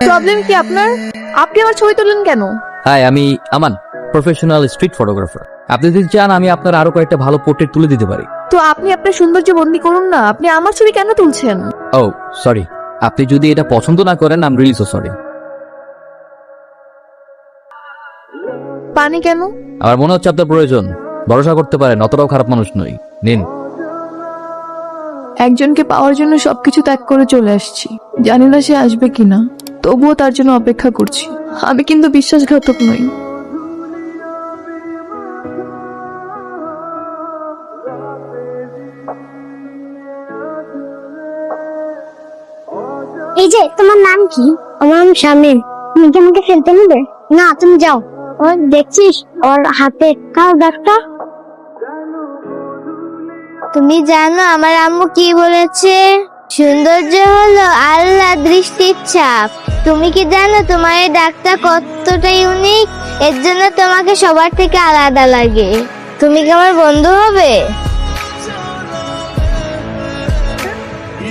Problem কি আপনার? আপনি আমার ছবি তুললেন কেন? হাই, আমি আমান, প্রফেশনাল স্ট্রিট ফটোগ্রাফার। আপনি যদি চান আমি আপনার আরো কয়েকটা ভালো পোর্ট্রেট তুলে দিতে পারি। তো আপনি আপনার সৌন্দর্য বন্দি করুন না, আপনি আমার ছবি কেন তুলছেন? ও সরি, আপনি যদি এটা পছন্দ না করেন I am really so sorry. পানি কেন? আমার মনে হচ্ছে আপনার প্রয়োজন। ভরসা করতে পারেন, অতটাও খারাপ মানুষ নই। নিন। একজনকে পাওয়ার জন্য সবকিছু ত্যাগ করে চলে আসছি, জানি না সে আসবে কিনা, তবুও তার জন্য অপেক্ষা করছি। আমি কিন্তু বিশ্বাসঘাতক নই। এই যে তোমার নাম কি? আমার নাম শামিম। তুমি কি আমাকে ফেলতে নেবে? না, তুমি যাও। ওর দেখছিস ওর হাতে কালো দাগটা? তুমি জানো আমার আম্মু কি বলেছে? সৌন্দর্য হলো আল্লাহ দৃষ্টির ছাপ। তুমি কি জানো তোমার এই দাগটা কতটা ইউনিক? এর জন্য তোমাকে সবার থেকে আলাদা লাগে। তুমি কি আমার বন্ধু হবে?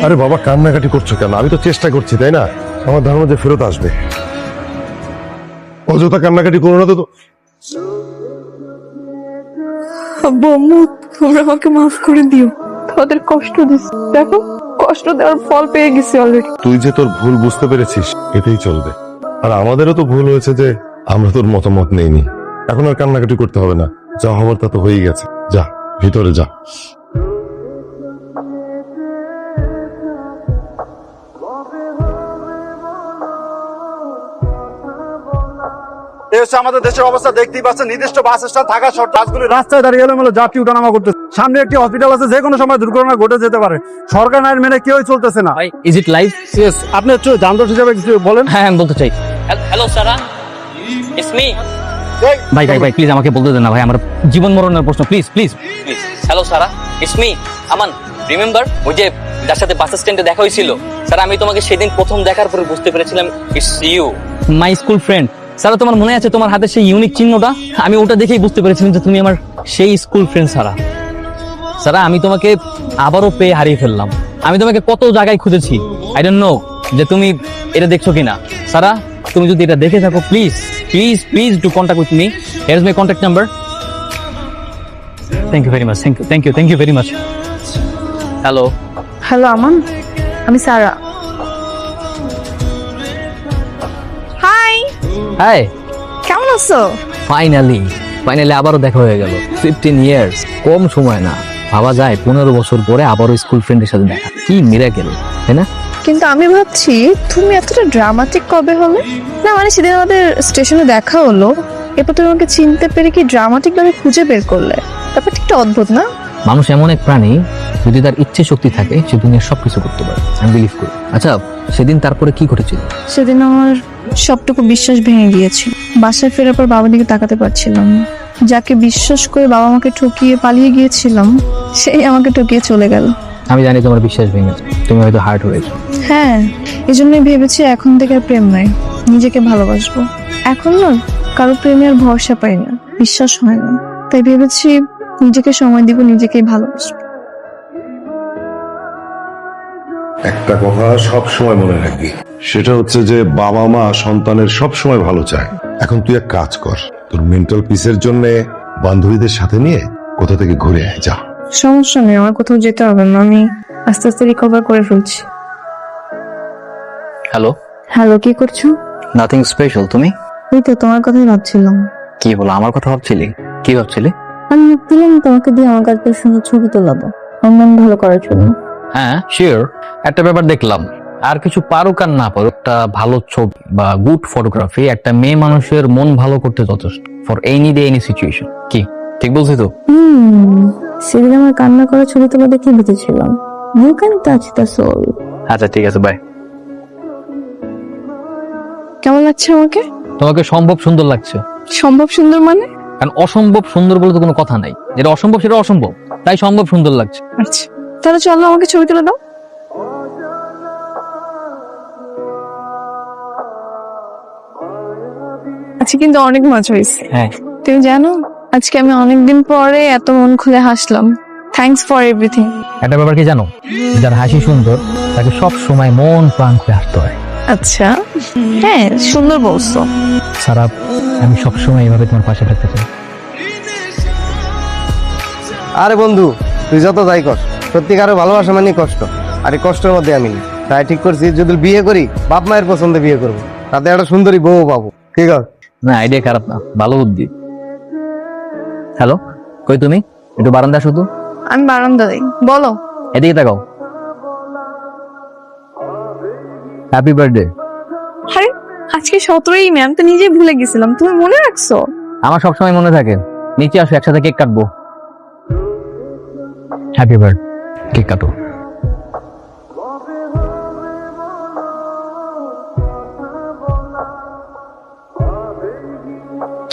আরে বাবা, কান্নাকাটি করছো কেন? আমি তো চেষ্টা করছি, তাই না? আমার ধারণা যে ফেরত আসবে। অযথা কান্নাকাটি করো না তো। আম্মু, তোমরা আমাকে মাফ করে দিও, তোদের কষ্ট দিচ্ছি। দেখো, কষ্ট দেওয়ার ফল পেয়ে গেছি অলরেডি। তুই যে তোর ভুল বুঝতে পেরেছিস, এটাই চলবে। আর আমাদেরও তো ভুল হয়েছে যে আমরা তোর মতামত নেইনি। এখন আর কান্নাকাটি করতে হবে না, যা হবার তা তো হয়েই গেছে। যা, ভিতরে যা। এই হচ্ছে আমাদের দেশের অবস্থা, দেখতেই পাচ্ছেন। নির্দিষ্ট বাস স্ট্যান্ড থাকা সত্ত্বেও বাসগুলি রাস্তায় দাঁড়িয়ে এলোমেলো যাত্রী উঠানামা করতেছে। সামনে একটি হসপিটাল আছে, যে কোনো সময় দুর্ঘটনা ঘটে যেতে পারে। সরকার আইন মেনে কেউই চলতেছে না। ভাই, ইজ ইট লাইভ? Yes, আপনি একটু যানজট হিসাবে কিছু বলেন। হ্যাঁ, আমি বলতে চাই। Hello Sara, it's me. ভাই ভাই ভাই, প্লিজ আমাকে বলতে দেন না ভাই, আমার জীবন মরণের প্রশ্ন। Please please please. Hello Sara, it's me Aman. Remember ওই যে যার সাথে বাস স্ট্যান্ডে দেখা হয়েছিল? স্যার, আমি তোমাকে সেদিন প্রথম দেখার পরে বুঝতে পেরেছিলাম it's you, my school friend. Sir, তোমার মনে আছে তোমার হাতে সেই ইউনিক চিহ্নটা? আমি ওটা দেখেই বুঝতে পেরেছিলাম যে তুমি আমার সেই স্কুল ফ্রেন্ড সারা। সারা, আমি তোমাকে আবারও পেয়ে হারিয়ে ফেললাম। আমি তোমাকে কত জায়গায় খুঁজেছি, আই ডোন্ট নো যে তুমি এটা দেখছো কিনা। সারা, তুমি যদি এটা দেখে থাকো, please please please do contact with me. Here is my contact number. Thank you very much, thank you very much. Hello. Hello Aman, আমি সারা। হাই। হাই। কেমন আছো? ফাইনালি আবারও দেখা হয়ে গেল। 15 ইয়ার্স কম সময় না। ভাবা যায় 15 বছর পরে আবারও স্কুল ফ্রেন্ডের সাথে দেখা, কি মিরাকেল, তাই না? কিন্তু আমি ভাবছি তুমি এতটা ড্রামাটিক কবে হলে? না মানে সেদিন আমাদের স্টেশনে দেখা হলো, এরপর তুমি আমাকে চিনতে পেরে কি ড্রামাটিক ভাবে খুঁজে বের করলে? ব্যাপারটা একটু অদ্ভুত না? মানুষ এমন এক প্রাণী, যদি তার ইচ্ছে শক্তি থাকে সে দুনিয়ার সবকিছু করতে পারে, আমি বিলিভ করি। আচ্ছা, সেদিন তারপরে কি ঘটেছিল? সেদিন আমার সবটুকু বিশ্বাস ভেঙে গিয়েছিল। বাসায় ফেরার পর বাবার দিকে তাকাতে পারছিলাম না। যাকে বিশ্বাস করে বাবা আমাকে ঠকিয়ে পালিয়ে গিয়েছিলাম, সেই আমাকে ঠকিয়ে চলে গেল। আমি জানি তোমার বিশ্বাস ভেঙেছে, তুমি হয়তো হার্ট হয়েছো। হ্যাঁ, এই জন্যই ভেবেছি এখন থেকে আর প্রেম নাই, নিজেকে ভালোবাসবো। এখন না কারো প্রেমে আর ভরসা পাই না, বিশ্বাস হয় না। তাই ভেবেছি নিজেকে সময় দিব, নিজেকেই ভালোবাসবো। একটা কথা সব সময় মনে রাখবি, সেটা হচ্ছে যে বাবা মা সন্তানের সব সময় ভালো চায়। এখন তুই এক কাজ কর, তোর মেন্টাল পিসের জন্য বান্ধবীদের সাথে নিয়ে কোথা থেকে ঘুরে আয়, যা। সমস্যা নেই, আমার কোথাও যেতে হবে না, আমি আস্তে আস্তে রিকভার করে ফেলছি। হ্যালো। হ্যালো, কি করছো? Nothing special. তুমি? এই তো তোমার কথাই ভাবছিলাম। কি বলো, আমার কথা ভাবছিলি? কি ভাবছিলি? আমি ভাবছিলাম তোমাকে দিয়ে আমার কাছে সুন্দর ছবি তোলাবো, আমার ভালো করার জন্য। হ্যাঁ শিওর। একটা ব্যাপার দেখলাম, আর কিছু পারুক আর না পারুক, একটা ভালো ছবি বা গুড ফটোগ্রাফি একটা মেয়ে মানুষের মন ভালো করতে যথেষ্ট, for any day any situation. কি ঠিক বলছি তো? সেদিন আমার কান্না করা ছবি তোলা দেখে বেঁচেছিলাম। You can touch the soul. আচ্ছা ঠিক আছে, বাই। কেমন লাগছে আমাকে? তোমাকে সম্ভব সুন্দর লাগছে। সম্ভব সুন্দর মানে? কারণ অসম্ভব সুন্দর বলে তো কোনো কথা নাই, যেটা অসম্ভব সেটা অসম্ভব, তাই সম্ভব সুন্দর লাগছে। আচ্ছা তাহলে চলো আমাকে ছবি তুলে দাও। আচ্ছা কিন্তু অনেক মজা হয়েছে। হ্যাঁ। তুমি জানো আজকে আমি অনেকদিন পরে এত মন খুলে হাসলাম, থ্যাঙ্কস ফর এভরিথিং। একটা ব্যাপার কি জানো, যার হাসি সুন্দর তাকে সব সময় মন প্রাণ করে হাসতে হয়। আচ্ছা, হ্যাঁ সুন্দর বলছো। সারা, আমি সবসময় এইভাবে তোমার পাশে থাকতে চাই। আরে বন্ধু, তুই যত যাই কর, সত্যিকারের ভালোবাসা মানে কষ্ট, আর এই কষ্টের মধ্যে আমি নেই। তাই ঠিক করছি, যদি বিয়ে করি বাপ মায়ের পছন্দে বিয়ে করবো, তাতে একটা সুন্দরী বউ পাবো। ঠিক আছে? না, আইডিয়া খারাপ না, ভালো বুদ্ধি। হ্যালো, কই তুমি? একটু বারান্দা শুধু। আমি বারান্দায়, বলো। এদিকে তাকাও। Happy birthday. আরে আজকে 17ই মে, আমি তো নিজেই ভুলে গেছিলাম, তুমি মনে রাখছো? আমার সবসময় মনে থাকে। নিচে আসো, একসাথে কেক কাটবো। Happy birthday. কেক কাটো।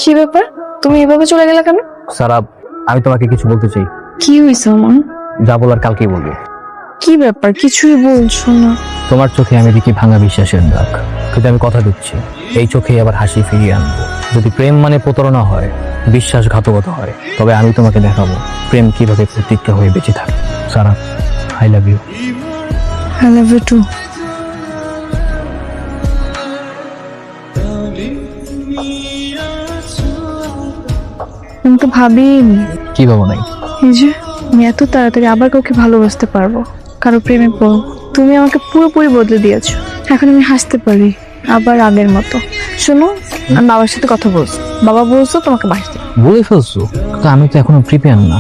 কি ব্যাপার, তুমি এভাবে চলে গেলে কেন? সারা, আমি তোমাকে কিছু বলতে চাই। কি হয়েছে আমার? যা বলার কালকেই বলবো। কি ব্যাপার, কিছুই বলছো না? তোমার চোখে আমি দেখি ভাঙা বিশ্বাসের দাগ, কিন্তু আমি কথা দিচ্ছি এই চোখেই আবার হাসি ফিরিয়ে আনবো। যদি প্রেম মানে প্রতারণা হয়, বিশ্বাসঘাতকতা হয়, তবে আমি তোমাকে দেখাবো প্রেম কিভাবে প্রতিজ্ঞা হয়ে বেঁচে থাকে। Sara, I love you. I love you too. আমি তো ভাবিনি কি ভাবো নাই? এই যে আমি এত তাড়াতাড়ি আবার কাউকে ভালোবাসতে পারবো, কারো প্রেমে পড়ো। তুমি আমাকে পুরোপুরি বদলে দিয়েছো। এখন আমি হাসতে পারি আবার আগের মতো। শোনো, আমি বাবার সাথে কথা বলছি, বাবা বলছো তোমাকে বাসতে। বলে ফেলছো? তো আমি তো এখনো প্রিপেয়ার না।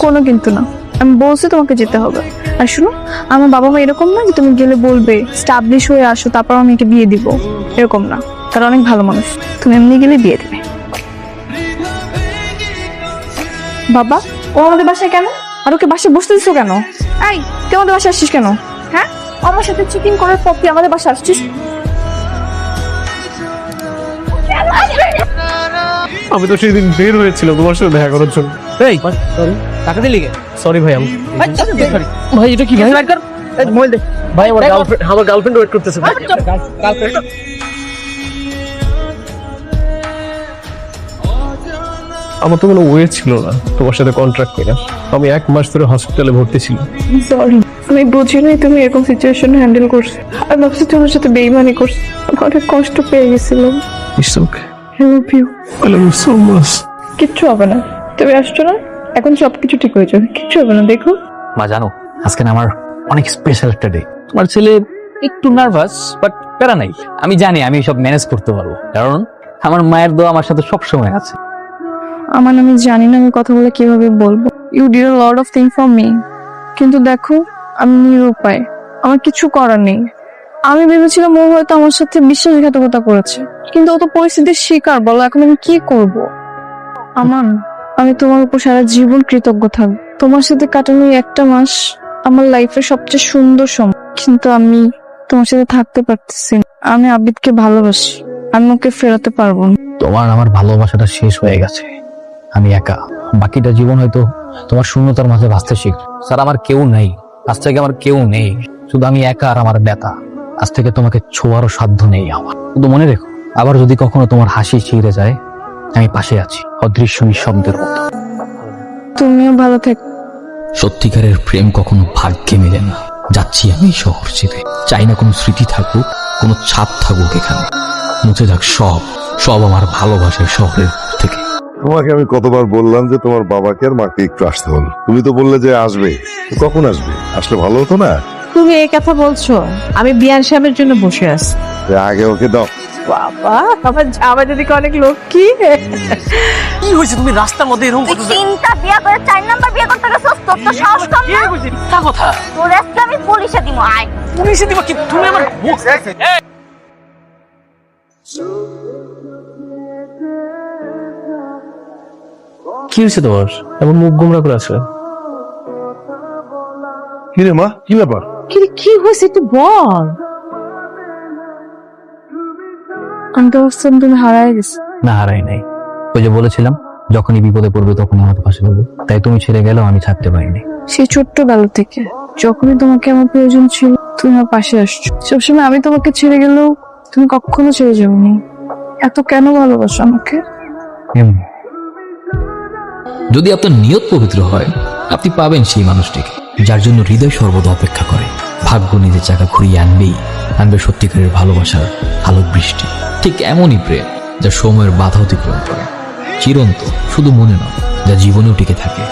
কোনো কিন্তু না, আমি বলছি তোমাকে যেতে হবে। আর শোনো, আমার বাবা মা এরকম না যে তুমি গেলে বলবে স্টাবলিশ হয়ে আসো তারপর আমি একে বিয়ে দিব, এরকম না। তারা অনেক ভালো মানুষ, তুমি এমনি গেলে বিয়ে দেবে। বাবা, ও আমাদের বাসায় কেন? আর ওকে বাসায় বসতে দিছো কেন? এই, তুই আমাদের বাসায় আসছিস কেন? হ্যাঁ, আমার সাথে চিটিং করার পর তুই আমাদের বাসায় আসছিস? আমি তো সেদিন বের হয়েছিল তোমার সাথে দেখা করার জন্য। এই সরি, টাকা দিলি কে? সরি ভাই, আমি ভাই এটা কি ভাই? মোবাইল দে ভাই, আমার গার্লফ্রেন্ড ওয়েট করতেছে ভাই। আমার তো কোনো ওয়ে ছিল না তোমার সাথে কন্ট্রাক্ট করার। আমি 1 মাস ধরে হসপিটালে ভর্তি ছিলাম। সরি, আমি বুঝি নাই তুমি এরকম সিচুয়েশন হ্যান্ডেল করছো। আর ভাবছি তোমার সাথে বেইমানি করছো, আমি অনেক কষ্ট পেয়ে গেছিলাম। It's okay, I love you. I love you so much. কিচ্ছু হবে না, তুমি আসছো না, এখন সবকিছু ঠিক হয়ে যাবে, কিচ্ছু হবে না। দেখো মা, জানো আজকে না আমার অনেক স্পেশাল একটা ডে। তোমার ছেলে একটু নার্ভাস, বাট প্যারা নাই। আমি জানি আমি সব ম্যানেজ করতে পারবো, কারণ আমার মায়ের দোয়া আমার সাথে সব সময় আছে। আমার, আমি জানি না আমি কথা বলে কিভাবে বলবো। You did a lot of thing for me, কিন্তু দেখো আমি নিরুপায়, আমার কিছু করার নেই। আমি ভেবেছিলাম ও হয়তো আমার সাথে বিশ্বাসঘাতকতা করেছে, কিন্তু ও তো পরিস্থিতির শিকার। বলো এখন আমি কি করব? আমান, আমি তোমার উপর সারা জীবন কৃতজ্ঞ থাকবো। তোমার সাথে কাটানো এই একটা মাস আমার লাইফের সবচেয়ে সুন্দর সময়, কিন্তু আমি তোমার সাথে থাকতে পারতেছি না। আমি আবিদকে ভালোবাসি, আমি ওকে ফেরাতে পারবো না। তোমার আমার ভালোবাসাটা শেষ হয়ে গেছে, আমি একা। বাকিটা জীবন হয়তো তোমার শূন্যতার মাঝে ভাসতে শিখ। স্যার, আমার কেউ নেই, আজ থেকে আমার কেউ নেই, শুধু আমি একা আর আমার ব্যথা। আজ থেকে তোমাকে ছোঁয়ারও সাধ্য নেই আমার। শুধু মনে রেখো, আবার যদি কখনো তোমার হাসি ছিঁড়ে যায়, আমি পাশে আছি, অদৃশ্য নিঃশব্দের মতো। তুমিও ভালো থেকো। সত্যিকারের প্রেম কখনো ভাগ্যে মেলে না। যাচ্ছি আমি এই শহর ছেড়ে, চাই না কোনো স্মৃতি থাকুক, কোনো ছাপ থাকুক এখানে। মুছে যাক সব সব আমার ভালোবাসার শহরের থেকে। তোমাকে আমি কতবার বললাম যে তোমার বাবাকে আর মাকে একটু আসতে হল, তুমি তো বললে যে আসবে। তো কখন আসবে? আসলে ভালো হতো না? তুমি এই কথা বলছো? আমি বিয়ান সাহেবের জন্য বসে আছি। যে আগে ওকে দাও। বাবা, আমার জামাই যদি অনেক লক্ষ্মী। কি হয়েছে? তুমি রাস্তার মধ্যে এরকম করতেছো? 3টা বিয়ে করে 4 নাম্বার বিয়ে করতে গেছস, তোর তো সাহস কম না? তা কথা তোর আজকে আমি পুলিশে দিমু, আয়। পুলিশে দিব কি? তুমি আমার কি হয়েছে তোমার? এমন মুখ গোমরা করে আছে। কি রে মা, কি ব্যাপার? কি হয়েছে একটু বল। আমি তো ভাবছিলাম তুমি হারায় গেছো। না, হারাই নাই। ওই যে বলেছিলাম, যখনই বিপদে পড়বে তখনই আমাদের পাশে হবে। তাই তুমি ছেড়ে গেলেও আমি থাকতে পারিনি। সেই ছোট্টবেলা থেকে যখনই তোমাকে আমার প্রয়োজন ছিল তুমি আমার পাশে আসছো। সবসময় আমি তোমাকে ছেড়ে গেলেও তুমি কখনো ছেড়ে যাওনি। এত কেন ভালোবাসো আমাকে? যদি আপনার নিয়ত পবিত্র হয়, আপনি পাবেন সেই মানুষটিকে যার জন্য হৃদয় সর্বদা অপেক্ষা করে। ভাগ্য নিজের চাকা ঘুরিয়ে আনবে সত্যিকারের ভালোবাসার আলোক বৃষ্টি। ঠিক এমনই প্রেম যা সময়ের বাধা অতিক্রম করে, চিরন্তন শুধু মনে নয়, যা জীবনেও টিকে থাকে।